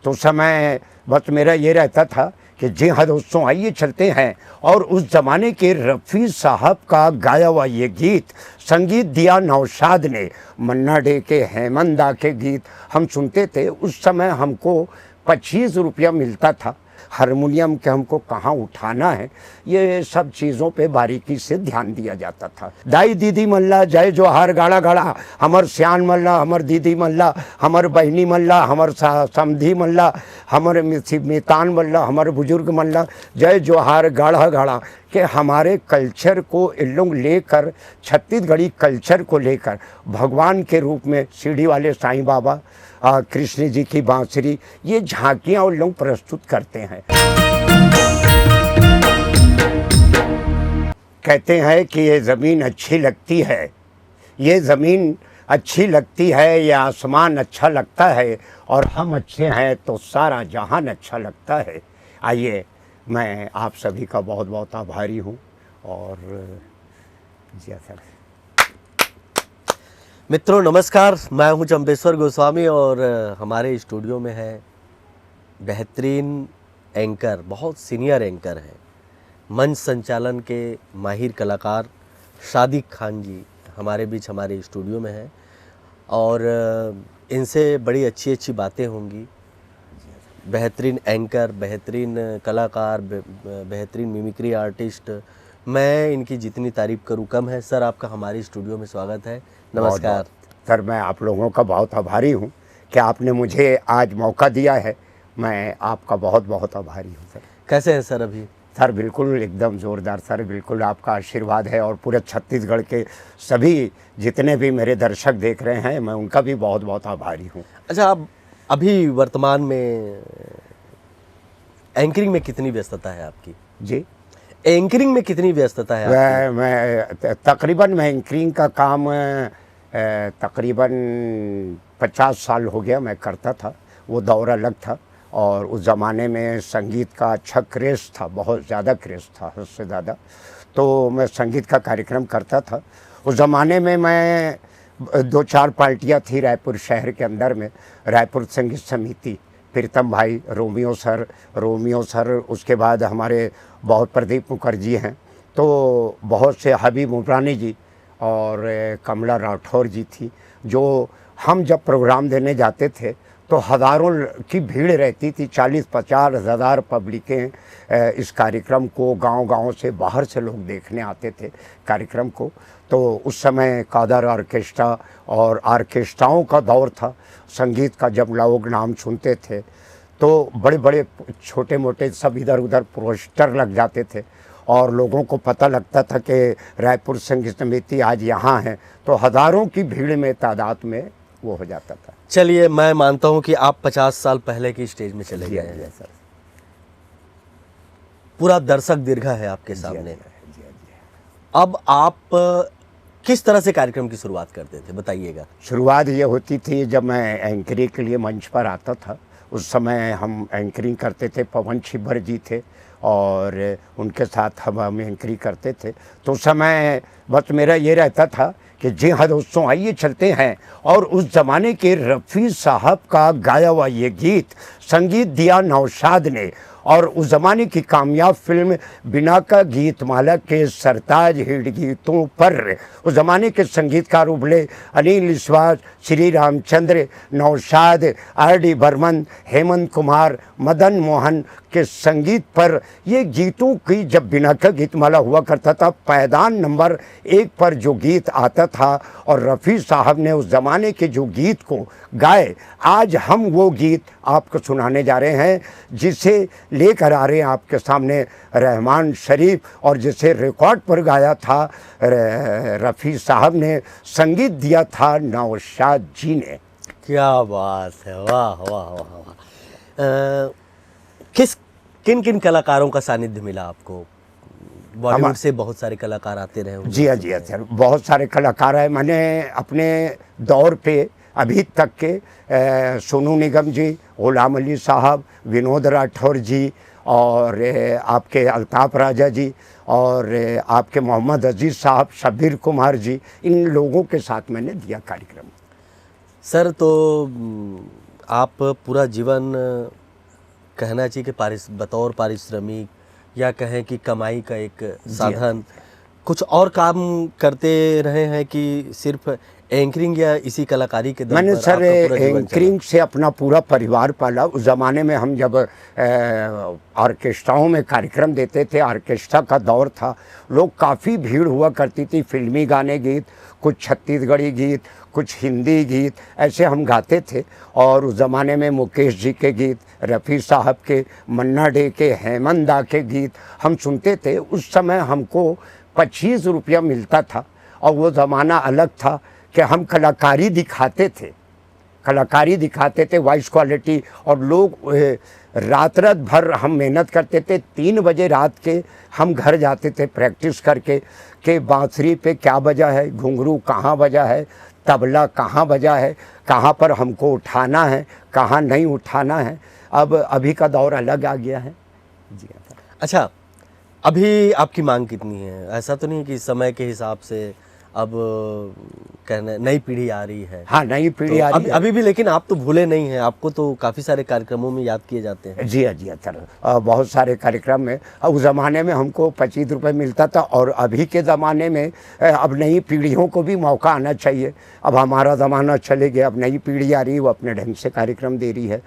तो उस समय बस मेरा ये रहता था कि जी हाँ दोस्तों आइए चलते हैं। और उस ज़माने के रफ़ी साहब का गाया हुआ ये गीत, संगीत दिया नौशाद ने, मन्ना डे के, हेमंत दा के गीत हम सुनते थे। उस समय हमको 25 रुपया मिलता था। हारमोनियम के हमको कहाँ उठाना है, ये सब चीज़ों पे बारीकी से ध्यान दिया जाता था। दाई दीदी मल्ला जय जोहार गाड़ा गाड़ा, हमर सियान मल्ला, हमर दीदी मल्ला, हमर बहनी मल्ला, हमर समधी मल्ला, हमर मितान मल्ला, हमर बुजुर्ग मल्ला, जय जोहार गाड़ा गाड़ा कि हमारे कल्चर को इन लोग लेकर, छत्तीसगढ़ी कल्चर को लेकर भगवान के रूप में सीढ़ी वाले साईं बाबा, कृष्ण जी की बांसुरी, ये झांकियाँ उन लोग प्रस्तुत करते हैं। कहते हैं कि ये ज़मीन अच्छी लगती है, ये ज़मीन अच्छी लगती है, ये आसमान अच्छा लगता है, और हम अच्छे हैं तो सारा जहान अच्छा लगता है। आइए, मैं आप सभी का बहुत बहुत आभारी हूँ। और जी सर। मित्रों नमस्कार, मैं हूं चंपेश्वर गोस्वामी और हमारे स्टूडियो में है बेहतरीन एंकर, बहुत सीनियर एंकर हैं, मंच संचालन के माहिर कलाकार सादिक खान जी हमारे बीच हमारे स्टूडियो में हैं और इनसे बड़ी अच्छी अच्छी बातें होंगी। बेहतरीन एंकर, बेहतरीन कलाकार, बेहतरीन मिमिक्री आर्टिस्ट, मैं इनकी जितनी तारीफ़ करूं कम है। सर आपका हमारे स्टूडियो में स्वागत है, नमस्कार। सर मैं आप लोगों का बहुत आभारी हूं कि आपने मुझे आज मौका दिया है, मैं आपका बहुत बहुत आभारी हूं सर। कैसे हैं सर अभी? सर बिल्कुल एकदम ज़ोरदार सर, बिल्कुल आपका आशीर्वाद है और पूरे छत्तीसगढ़ के सभी जितने भी मेरे दर्शक देख रहे हैं, मैं उनका भी बहुत बहुत आभारी हूँ। अच्छा, आप अभी वर्तमान में एंकरिंग में कितनी व्यस्तता है आपकी? जी, एंकरिंग में कितनी व्यस्तता है आपकी? मैं तकरीबन मैं एंकरिंग का काम तकरीबन 50 साल हो गया मैं करता था। वो दौर अलग था और उस ज़माने में संगीत का अच्छा क्रेज़ था, बहुत ज़्यादा क्रेज़ था, हद से ज़्यादा। तो मैं संगीत का कार्यक्रम करता था। उस ज़माने में मैं 2-4 पार्टियाँ थी रायपुर शहर के अंदर में, रायपुर संगीत समिति, प्रीतम भाई, रोमियो सर, उसके बाद हमारे बहुत प्रदीप मुखर्जी हैं, तो बहुत से हबीब मुरानी जी और कमला राठौर जी थी। जो हम जब प्रोग्राम देने जाते थे तो हज़ारों की भीड़ रहती थी, 40-50 हज़ार पब्लिकें इस कार्यक्रम को, गांव-गांव से बाहर से लोग देखने आते थे कार्यक्रम को। तो उस समय कादर ऑर्केस्ट्रा और ऑर्केस्ट्राओं का दौर था। संगीत का जब लोग नाम सुनते थे तो बड़े बड़े छोटे मोटे सब इधर उधर पोस्टर लग जाते थे और लोगों को पता लगता था कि रायपुर संगीत समिति आज यहाँ है, तो हज़ारों की भीड़ में, तादाद में वो हो जाता था। चलिए, मैं मानता हूं कि आप 50 साल पहले की स्टेज में चले गए हैं सर। पूरा दर्शक दीर्घा है आपके सामने। जी। अब आप किस तरह से कार्यक्रम की शुरुआत करते थे, बताइएगा। शुरुआत ये होती थी जब मैं एंकरिंग के लिए मंच पर आता था। उस समय हम एंकरिंग करते थे, पवन छिब्बर जी थे और उनके साथ हम एंकरिंग करते थे। तो उस समय बस मेरा ये रहता था कि जी हाँ दोस्तों आइए चलते हैं। और उस ज़माने के रफ़ी साहब का गाया हुआ ये गीत, संगीत दिया नौशाद ने, और उस ज़माने की कामयाब फिल्म बिना का गीतमाला के सरताज हिट गीतों पर उस ज़माने के संगीतकार उभले अनिल विश्वास, श्री रामचंद्र, नौशाद, आर.डी. बर्मन, हेमंत कुमार, मदन मोहन के संगीत पर ये गीतों की जब बिना का गीतमाला हुआ करता था, पायदान नंबर 1 पर जो गीत आता था और रफ़ी साहब ने उस ज़माने के जो गीत को गाए, आज हम वो गीत आपको सुनाने जा रहे हैं जिसे लेकर आ रहे हैं आपके सामने रहमान शरीफ, और जिसे रिकॉर्ड पर गाया था रफ़ी साहब ने, संगीत दिया था नौशाद जी ने। क्या बात है, वाह वाह वाह वाह। किन किन कलाकारों का सानिध्य मिला आपको? बॉलीवुड से बहुत सारे कलाकार आते रहे होंगे। जी हाँ सर, बहुत सारे कलाकार हैं। मैंने अपने दौर पे अभी तक के सोनू निगम जी, गुलाम अली साहब, विनोद राठौर जी और आपके अल्ताफ राजा जी और आपके मोहम्मद अजीज़ साहब, शब्बीर कुमार जी, इन लोगों के साथ मैंने दिया कार्यक्रम। सर तो आप पूरा जीवन कहना चाहिए कि बतौर पारिश्रमिक या कहें कि कमाई का एक साधन कुछ और काम करते रहे हैं कि सिर्फ एंकरिंग या इसी कलाकारी के दम मैंने पर सर आपका पूरा जीवन चला? एंकरिंग से अपना पूरा परिवार पाला। उस ज़माने में हम जब ऑर्केस्ट्राओं में कार्यक्रम देते थे, ऑर्केस्ट्रा का दौर था, लोग काफ़ी भीड़ हुआ करती थी। फिल्मी गाने गीत, कुछ छत्तीसगढ़ी गीत, कुछ हिंदी गीत, ऐसे हम गाते थे। और उस ज़माने में मुकेश जी के गीत, रफ़ी साहब के, मन्ना डे के, हेमंत दा के गीत हम सुनते थे। उस समय हमको 25 रुपया मिलता था और वो ज़माना अलग था कि हम कलाकारी दिखाते थे, वॉइस क्वालिटी। और लोग रात भर हम मेहनत करते थे। 3 बजे रात के हम घर जाते थे प्रैक्टिस करके कि बांसुरी पे क्या बजा है, घुंघरू कहाँ बजा है, तबला कहाँ बजा है, कहाँ पर हमको उठाना है, कहाँ नहीं उठाना है। अब अभी का दौर अलग आ गया है जी। अच्छा, अभी आपकी मांग कितनी है? ऐसा तो नहीं कि समय के हिसाब से अब कहने नई पीढ़ी आ रही है? हाँ, नई पीढ़ी तो आ रही है अभी भी, लेकिन आप तो भूले नहीं हैं, आपको तो काफ़ी सारे कार्यक्रमों में याद किए जाते हैं। जी सर, बहुत सारे कार्यक्रम में। उस ज़माने में हमको 25 रुपये मिलता था और अभी के ज़माने में अब नई पीढ़ियों को भी मौका आना चाहिए। अब हमारा ज़माना चले गया, अब नई पीढ़ी आ रही है, वो अपने ढंग से कार्यक्रम दे रही है।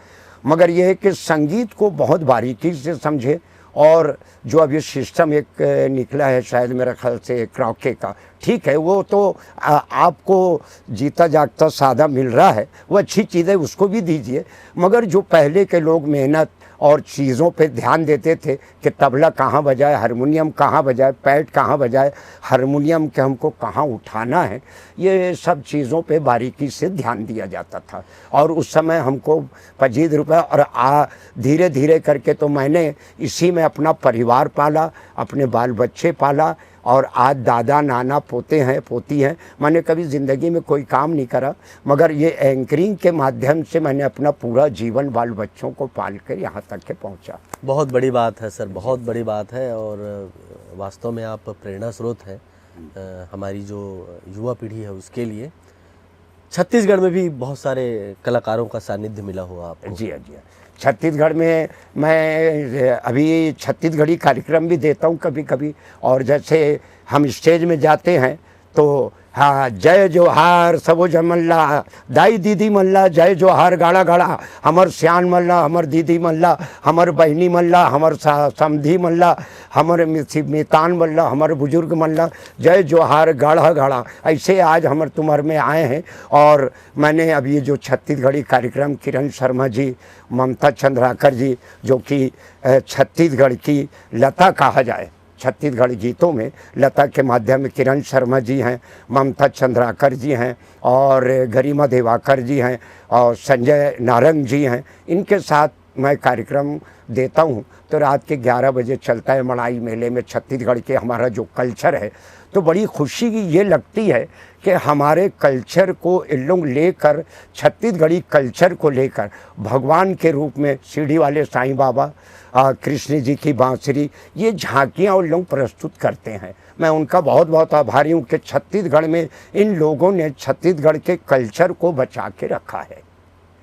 मगर ये है कि संगीत को बहुत बारीकी से समझे। और जो अब ये सिस्टम एक निकला है शायद मेरे ख्याल से क्रॉके का, ठीक है, वो तो आपको जीता जागता सादा मिल रहा है, वो अच्छी चीज़ है, उसको भी दीजिए। मगर जो पहले के लोग मेहनत और चीज़ों पे ध्यान देते थे कि तबला कहाँ बजाए, हारमोनियम कहाँ बजाए, पैड कहाँ बजाए, हारमोनियम के हमको कहाँ उठाना है, ये सब चीज़ों पे बारीकी से ध्यान दिया जाता था। और उस समय हमको 25 रुपये और धीरे धीरे करके तो मैंने इसी में अपना परिवार पाला, अपने बाल बच्चे पाला। और आज दादा नाना पोते हैं पोती हैं। मैंने कभी ज़िंदगी में कोई काम नहीं करा, मगर ये एंकरिंग के माध्यम से मैंने अपना पूरा जीवन बाल बच्चों को पाल कर यहाँ तक के पहुँचा। बहुत बड़ी बात है सर, बहुत बड़ी बात है। और वास्तव में आप प्रेरणा स्रोत हैं हमारी जो युवा पीढ़ी है उसके लिए। छत्तीसगढ़ में भी बहुत सारे कलाकारों का सानिध्य मिला हुआ आपको। जी हाँ। छत्तीसगढ़ में मैं अभी छत्तीसगढ़ी कार्यक्रम भी देता हूँ कभी कभी। और जैसे हम स्टेज में जाते हैं तो हाँ, जय जोहार सबो जमल्ला, दाई दीदी मल्ला, जय जोहार गाड़ा गाड़ा, हमर सियान मल्ला, हमर दीदी मल्ला, हमर बहनी मल्ला, हमर समधी मल्ला, हमर मितान मल्ला, हमर बुजुर्ग मल्ला, जय जोहार गाढ़ा गाढ़ा। ऐसे आज हमर तुमर में आए हैं। और मैंने अब ये जो छत्तीसगढ़ी कार्यक्रम, किरण शर्मा जी, ममता चंद्राकर जी, जो कि छत्तीसगढ़ की लता कहा जाए, छत्तीसगढ़ गीतों में लता के माध्यम में किरण शर्मा जी हैं, ममता चंद्राकर जी हैं और गरिमा देवाकर जी हैं और संजय नारंग जी हैं। इनके साथ मैं कार्यक्रम देता हूँ तो रात के 11 बजे चलता है मड़ाई मेले में। छत्तीसगढ़ के हमारा जो कल्चर है, तो बड़ी खुशी ये लगती है कि हमारे कल्चर को इन लोग लेकर, छत्तीसगढ़ी कल्चर को लेकर भगवान के रूप में सीढ़ी वाले साईं बाबा, कृष्ण जी की बांसुरी, ये झांकियाँ उन लोग प्रस्तुत करते हैं। मैं उनका बहुत बहुत आभारी हूँ कि छत्तीसगढ़ में इन लोगों ने छत्तीसगढ़ के कल्चर को बचा के रखा है,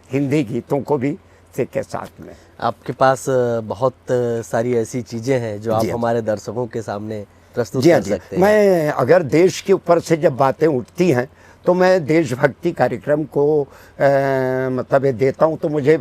हिंदी गीतों को भी के साथ में। आपके पास बहुत सारी ऐसी चीज़ें हैं जो आप हमारे दर्शकों के सामने प्रस्तुत कर सकते हैं। मैं अगर देश के ऊपर से जब बातें उठती हैं तो मैं देशभक्ति कार्यक्रम को मतलब ये देता हूँ तो मुझे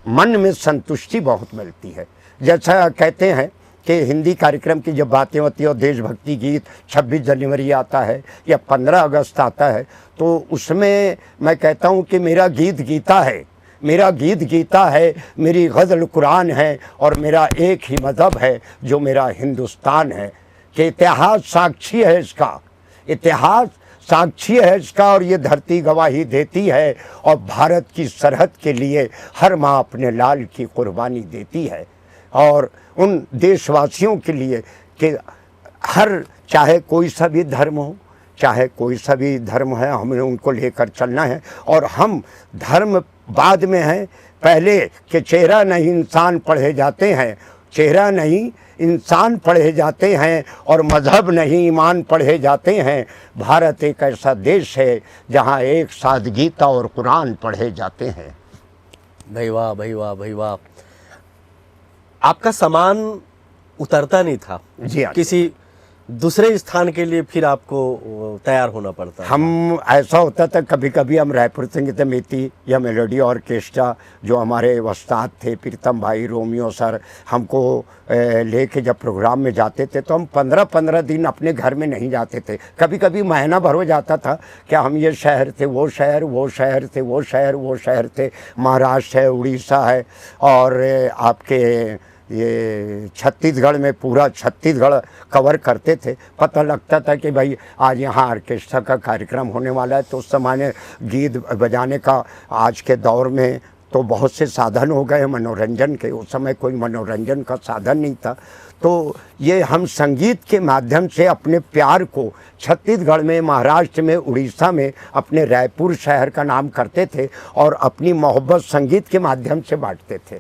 मन में संतुष्टि बहुत मिलती है। जैसा कहते हैं कि हिंदी कार्यक्रम की जब बातें होती है और देशभक्ति गीत 26 जनवरी आता है या 15 अगस्त आता है, तो उसमें मैं कहता हूँ कि मेरा गीत गीता है, मेरा गीत गीता है, मेरी गज़ल कुरान है और मेरा एक ही मज़हब है जो मेरा हिंदुस्तान है। कि इतिहास साक्षी है इसका, इतिहास साक्षी है इसका और ये धरती गवाही देती है। और भारत की सरहद के लिए हर माँ अपने लाल की कुर्बानी देती है। और उन देशवासियों के लिए कि हर, चाहे कोई सा भी धर्म हो, चाहे कोई सा भी धर्म है, हमें उनको लेकर चलना है। और हम धर्म बाद में है, पहले कि चेहरा नहीं इंसान पढ़े जाते हैं, चेहरा नहीं इंसान पढ़े जाते हैं और मज़हब नहीं ईमान पढ़े जाते हैं। भारत एक ऐसा देश है जहाँ एक साथ गीता और कुरान पढ़े जाते हैं। भाई वाह भाई वाह भाई वाह। आपका सामान उतरता नहीं था, जी हाँ। किसी दूसरे स्थान के लिए फिर आपको तैयार होना पड़ता था। हम ऐसा होता था कभी कभी हम रायपुर संगीत समिति या मेलोडी ऑर्केस्ट्रा जो हमारे उस्ताद थे प्रीतम भाई रोमियो सर हमको लेके जब प्रोग्राम में जाते थे तो हम 15-15 दिन अपने घर में नहीं जाते थे। कभी कभी महीना भर हो जाता था कि हम ये शहर थे वो शहर वो शहर थे वो शहर वो शहर थे, महाराष्ट्र है उड़ीसा है और आपके ये छत्तीसगढ़ में पूरा छत्तीसगढ़ कवर करते थे। पता लगता था कि भाई आज यहाँ ऑर्केस्ट्रा का कार्यक्रम होने वाला है। तो उस समय गीत बजाने का आज के दौर में तो बहुत से साधन हो गए मनोरंजन के, उस समय कोई मनोरंजन का साधन नहीं था। तो ये हम संगीत के माध्यम से अपने प्यार को छत्तीसगढ़ में महाराष्ट्र में उड़ीसा में अपने रायपुर शहर का नाम करते थे और अपनी मोहब्बत संगीत के माध्यम से बांटते थे।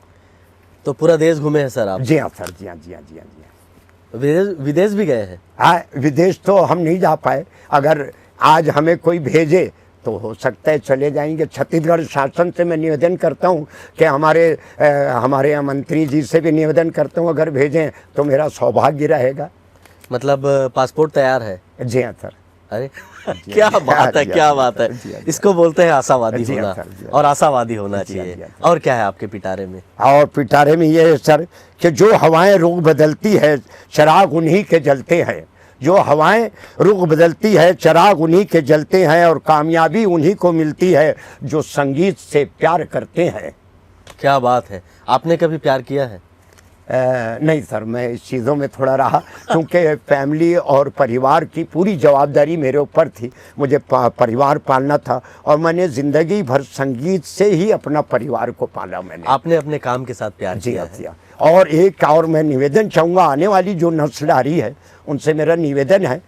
तो पूरा देश घूमे हैं सर आप? जी हाँ सर, जी हाँ जी हाँ जी हाँ जी हाँ। विदेश भी गए हैं? हाँ, विदेश तो हम नहीं जा पाए। अगर आज हमें कोई भेजे तो हो सकता है चले जाएंगे। छत्तीसगढ़ शासन से मैं निवेदन करता हूँ कि हमारे मंत्री जी से भी निवेदन करता हूँ अगर भेजें तो मेरा सौभाग्य रहेगा। मतलब पासपोर्ट तैयार है? जी हाँ सर। अरे क्या बात है, क्या बात है। इसको बोलते हैं आशावादी जी होना, हाँ सर, जी हाँ। और आशावादी होना जी हाँ, जी चाहिए। हाँ। और क्या है आपके पिटारे में? और पिटारे में ये है सर कि जो हवाएं रुख बदलती है चिराग उन्हीं के जलते हैं। जो हवाएं रुख बदलती है चिराग उन्हीं के जलते हैं और कामयाबी उन्हीं को मिलती है जो संगीत से प्यार करते हैं। क्या बात है। आपने कभी प्यार किया है? नहीं सर, मैं इस चीज़ों में थोड़ा रहा क्योंकि फैमिली और परिवार की पूरी जवाबदारी मेरे ऊपर थी। मुझे परिवार पालना था और मैंने ज़िंदगी भर संगीत से ही अपना परिवार को पाला मैंने। आपने अपने काम के साथ प्यार जी किया हाँ, है? जी हाँ। और एक और मैं निवेदन चाहूँगा आने वाली जो नस्ल आ रही है उनसे मेरा निवेदन है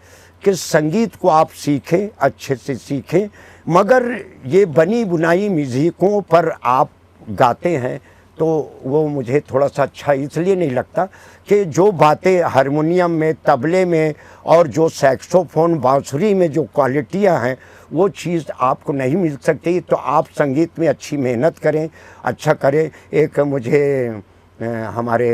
कि संगीत को आप सीखें, अच्छे से सीखें, मगर ये बनी बुनाई म्यूज़िकों पर आप गाते हैं तो वो मुझे थोड़ा सा अच्छा इसलिए नहीं लगता कि जो बातें हारमोनियम में तबले में और जो सैक्सोफोन बांसुरी में जो क्वालिटियाँ हैं वो चीज़ आपको नहीं मिल सकती। तो आप संगीत में अच्छी मेहनत करें, अच्छा करें। एक मुझे हमारे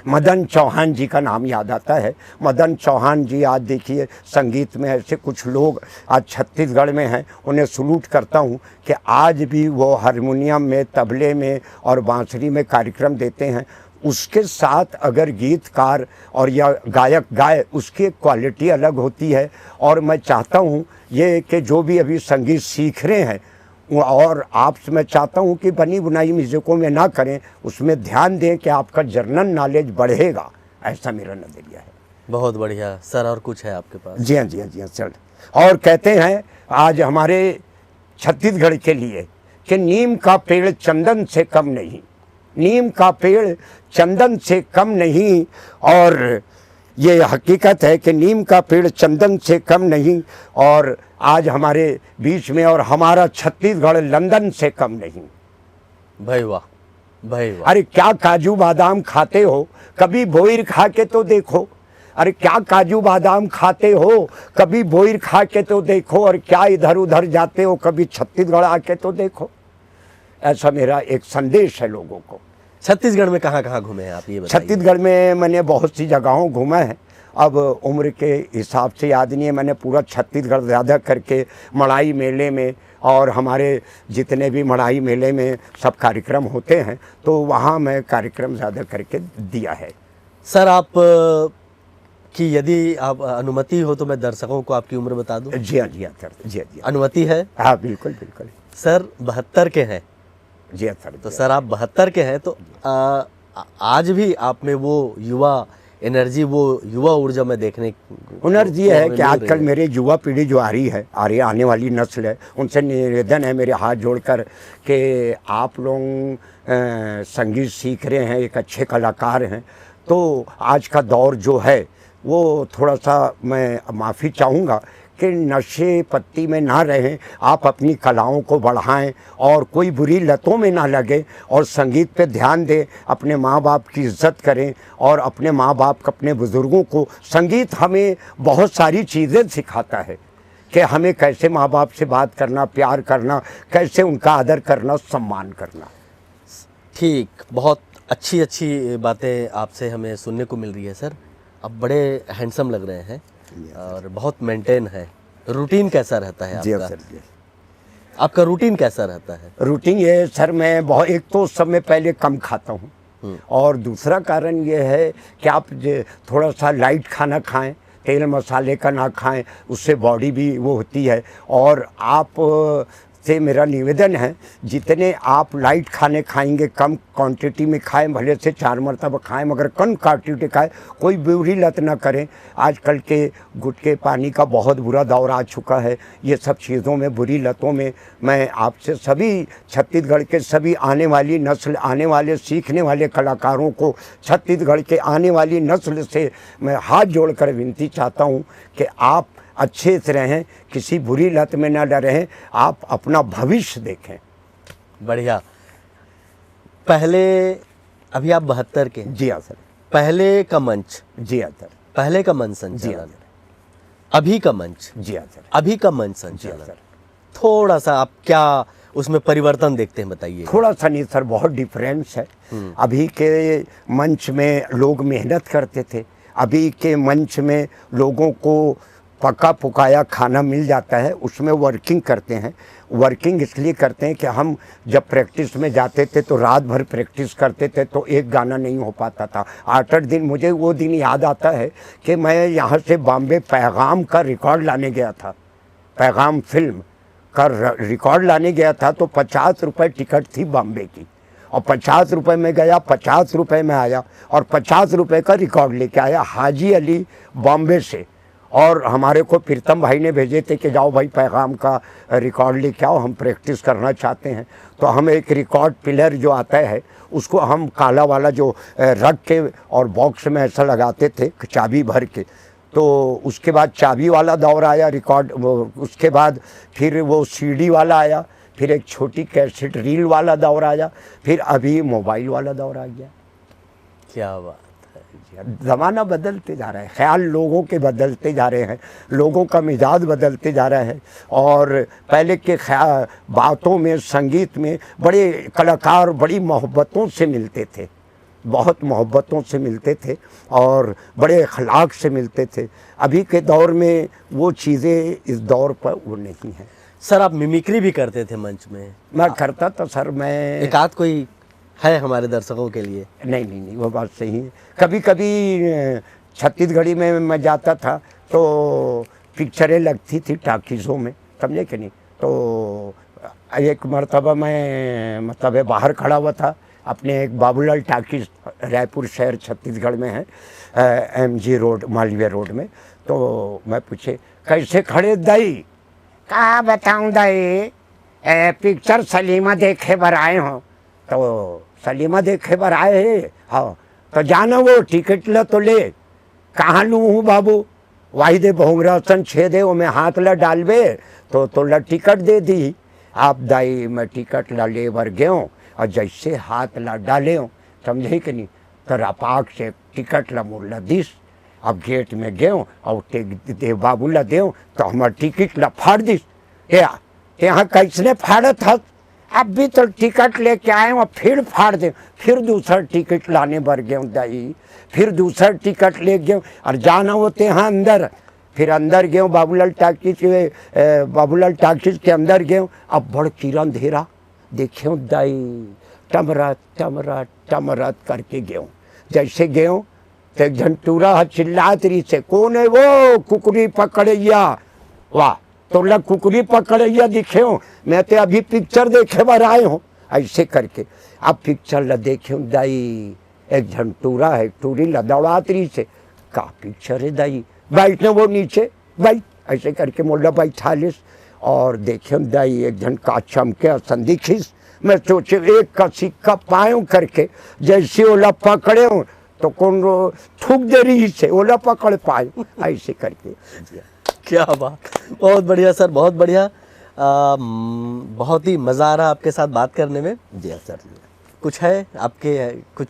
मदन चौहान जी का नाम याद आता है। मदन चौहान जी आज देखिए संगीत में ऐसे कुछ लोग आज छत्तीसगढ़ में हैं, उन्हें सलूट करता हूँ कि आज भी वो हारमोनियम में तबले में और बांसुरी में कार्यक्रम देते हैं। उसके साथ अगर गीतकार और या गायक गाए उसकी क्वालिटी अलग होती है। और मैं चाहता हूँ ये कि जो भी अभी संगीत सीख रहे हैं और आपसे मैं चाहता हूं कि बनी बुनाई म्यूजिकों में ना करें, उसमें ध्यान दें कि आपका जर्नल नॉलेज बढ़ेगा। ऐसा मेरा नज़रिया है। बहुत बढ़िया सर। और कुछ है आपके पास? जी हाँ, जी हाँ, जी हाँ सर। और कहते हैं आज हमारे छत्तीसगढ़ के लिए कि नीम का पेड़ चंदन से कम नहीं, नीम का पेड़ चंदन से कम नहीं। और ये हकीकत है कि नीम का पेड़ चंदन से कम नहीं और आज हमारे बीच में और हमारा छत्तीसगढ़ लंदन से कम नहीं। भाई वाह, भाई वाह। अरे क्या काजू बादाम खाते हो, कभी बोईर खा के तो देखो। अरे क्या काजू बादाम खाते हो, कभी बोईर खा के तो देखो। और क्या इधर उधर जाते हो, कभी छत्तीसगढ़ आके तो देखो। ऐसा मेरा एक संदेश है लोगों को। छत्तीसगढ़ में कहाँ कहाँ घूमे हैं आप, ये बताइए? छत्तीसगढ़ में मैंने बहुत सी जगहों घूमा है। अब उम्र के हिसाब से याद नहीं है, मैंने पूरा छत्तीसगढ़ ज़्यादा करके मड़ाई मेले में और हमारे जितने भी मड़ाई मेले में सब कार्यक्रम होते हैं तो वहाँ मैं कार्यक्रम ज़्यादा करके दिया है। सर आप कि यदि आप अनुमति हो तो मैं दर्शकों को आपकी उम्र बता दूं? जी हाँ, जी हाँ सर, जी हाँ, जी हाँ। अनुमति है? हाँ बिल्कुल बिल्कुल। सर 72 के हैं? जी हाँ सर। तो सर आप 72 के हैं तो आज भी आप में वो युवा एनर्जी, वो युवा ऊर्जा में देखने एनर्जी है कि आजकल मेरे युवा पीढ़ी जो आ रही है, आने वाली नस्ल है, उनसे निवेदन है मेरे हाथ जोड़कर कि आप लोग संगीत सीख रहे हैं, एक अच्छे कलाकार हैं, तो आज का दौर जो है वो थोड़ा सा मैं माफ़ी चाहूँगा कि नशे पत्ती में ना रहें, आप अपनी कलाओं को बढ़ाएं और कोई बुरी लतों में ना लगे और संगीत पे ध्यान दें, अपने माँ बाप की इज्जत करें और अपने माँ बाप अपने बुज़ुर्गों को। संगीत हमें बहुत सारी चीज़ें सिखाता है कि हमें कैसे माँ बाप से बात करना, प्यार करना, कैसे उनका आदर करना, सम्मान करना। ठीक, बहुत अच्छी अच्छी बातें आपसे हमें सुनने को मिल रही है सर। आप बड़े हैंडसम लग रहे हैं और बहुत मेंटेन है। रूटीन कैसा रहता है जी आपका? सर जी। आपका रूटीन कैसा रहता है? रूटीन ये है सर, मैं बहुत, एक तो उस समय पहले कम खाता हूँ और दूसरा कारण ये है कि आप थोड़ा सा लाइट खाना खाएं, तेल मसाले का ना खाएं, उससे बॉडी भी वो होती है। और आप से मेरा निवेदन है, जितने आप लाइट खाने खाएंगे, कम क्वांटिटी में खाएं, भले से 4 मरतबा खाएं, मगर कम क्वांटिटी खाएं, कोई बुरी लत ना करें। आजकल के गुटखे पानी का बहुत बुरा दौर आ चुका है। ये सब चीज़ों में, बुरी लतों में मैं आपसे सभी छत्तीसगढ़ के सभी आने वाली नस्ल, आने वाले सीखने वाले कलाकारों को, छत्तीसगढ़ के आने वाली नस्ल से मैं हाथ जोड़कर विनती चाहता हूँ कि आप अच्छे से रहें, किसी बुरी लत में न रहें, आप अपना भविष्य देखें। बढ़िया। पहले, अभी आप 72 के हैं। जी हाँ सर। पहले का मंच, जी हाँ सर। पहले का मंच जी हाँ संचालन, सर। अभी का मंच, जी हाँ सर। अभी का मंच जी हाँ संचालन, सर। थोड़ा सा आप क्या उसमें परिवर्तन देखते हैं, बताइए। थोड़ा सा नहीं सर, बहुत डिफरेंस है। अभी के मंच में लोग मेहनत करते थे, अभी के मंच में लोगों को पका पकाया खाना मिल जाता है, उसमें वर्किंग करते हैं। वर्किंग इसलिए करते हैं कि हम जब प्रैक्टिस में जाते थे तो रात भर प्रैक्टिस करते थे, तो एक गाना नहीं हो पाता था। 8-8 दिन, मुझे वो दिन याद आता है कि मैं यहाँ से बॉम्बे पैगाम का रिकॉर्ड लाने गया था, पैगाम फिल्म का रिकॉर्ड लाने गया था, तो 50 रुपये टिकट थी बॉम्बे की, और 50 रुपये में गया, 50 रुपये में आया, और 50 रुपये का रिकॉर्ड लेके आया हाजी अली बॉम्बे से। और हमारे को प्रीतम भाई ने भेजे थे कि जाओ भाई पैगाम का रिकॉर्ड लेके आओ, हम प्रैक्टिस करना चाहते हैं। तो हम एक रिकॉर्ड प्लेयर जो आता है उसको हम काला वाला जो रख के और बॉक्स में ऐसा लगाते थे चाबी भर के। तो उसके बाद चाबी वाला दौर आया रिकॉर्ड, उसके बाद फिर वो सीडी वाला आया, फिर एक छोटी कैसेट रील वाला दौर आया, फिर अभी मोबाइल वाला दौर आ गया। क्या बात है। ज़माना बदलते जा रहा है, ख्याल लोगों के बदलते जा रहे हैं, लोगों का मिजाज बदलते जा रहा है। और पहले के बातों में, संगीत में बड़े कलाकार बड़ी मोहब्बतों से मिलते थे, बहुत मोहब्बतों से मिलते थे और बड़े अखलाक से मिलते थे। अभी के दौर में वो चीज़ें इस दौर पर वो नहीं हैं। सर आप मिमिक्री भी करते थे मंच में? मैं करता था सर। मैं एक आध कोई है हमारे दर्शकों के लिए? नहीं, वो बात सही है। कभी कभी छत्तीसगढ़ी में मैं जाता था तो पिक्चरें लगती थी टाकीज़ों में, समझे कि नहीं। तो एक मरतबा मैं मतलब बाहर खड़ा हुआ था अपने एक बाबूलाल टाकीज़, रायपुर शहर छत्तीसगढ़ में है, MG रोड, मालवीय रोड में। तो मैं पूछे कैसे खड़े दाई? कहा बताऊँ दाई, पिक्चर सलीमा देखे बर आए हो। तो सलीमा देखे बर आए है? हाँ। तो जाना वो टिकट ला तो ले। कहाँ लूँ हूँ बाबू? वाहिदे बहुंगरा सन छेदे वो में हाथ ला डालबे तो ला टिकट दे दी। आप दाई मैं टिकट ला ले बर गयो और जैसे हाथ ला डाले हो, समझे कि नहीं, तो रपाक से टिकट ला मुल्ला दिस। अब गेट में गयो और दे बाबू ला दे तो हमार टिकट ला फाड़ दिस। यहाँ कैसने फाड़ा था? अब भी तो टिकट लेके आए और फिर फाड़ दे। फिर दूसरा टिकट लाने बर गए दाई, फिर दूसरा टिकट ले गए और जाना होते यहाँ अंदर। फिर अंदर गए बाबूलाल टाकीज के अंदर गए। अब बड़ किरण अंधेरा देखे दाई, टमरत टमरत टमरत करके गए। जैसे गए तो एक झंटूरा चिल्लात रही से, कौन है वो कुकरी पकड़ैया? वाह, तो लग कुकरी पकड़ैया दिखे हो, मैं तो अभी पिक्चर देखे बार आए हूँ। ऐसे करके अब पिक्चर ला देखे दाई, एक झंटूरा है टूरी ला दौड़ातरी से। का पिक्चर है दाई? बैठने वो नीचे बैठ, ऐसे करके मोला बैठा लिस और देखे दाई एक झन का चमके संधि खीस। मैं सोचे एक का सिक्का पायो करके, जैसे ओला पकड़े हो तो कौन थूक दे रही से ओला पकड़ पाए, ऐसे करके। क्या बात, बहुत बढ़िया सर, बहुत बढ़िया। बहुत ही मज़ा आ रहा आपके साथ बात करने में। जी सर। कुछ है आपके, कुछ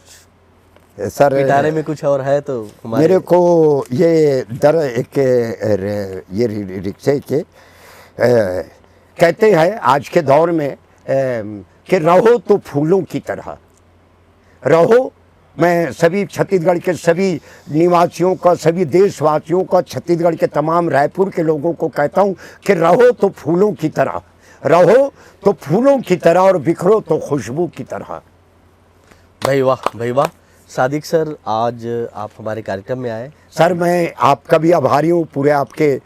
सर गिटारे में कुछ और है तो मेरे को ये दर एक ये रिक्शे के कहते हैं आज के दौर में कि रहो तो फूलों की तरह रहो। मैं सभी छत्तीसगढ़ के सभी निवासियों का, सभी देशवासियों का, छत्तीसगढ़ के तमाम रायपुर के लोगों को कहता हूँ कि रहो तो फूलों की तरह, रहो तो फूलों की तरह और बिखरो तो खुशबू की तरह। भाई वाह, भाई वाह। सादिक सर, आज आप हमारे कार्यक्रम में आए। सर मैं आपका भी आभारी हूँ, पूरे आपके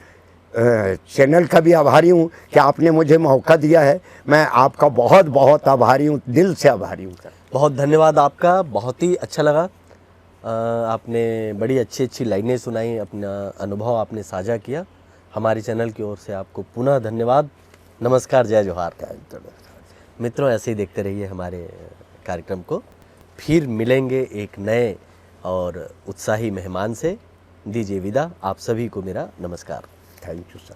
चैनल का भी आभारी हूँ कि आपने मुझे मौका दिया है। मैं आपका बहुत बहुत आभारी हूँ, दिल से आभारी हूँ सर। बहुत धन्यवाद आपका, बहुत ही अच्छा लगा। आपने बड़ी अच्छी अच्छी लाइनें सुनाई, अपना अनुभव आपने साझा किया। हमारे चैनल की ओर से आपको पुनः धन्यवाद। नमस्कार, जय जोहार। मित्रों, ऐसे ही देखते रहिए हमारे कार्यक्रम को। फिर मिलेंगे एक नए और उत्साही मेहमान से। दीजिए विदा। आप सभी को मेरा नमस्कार। Thank you sir.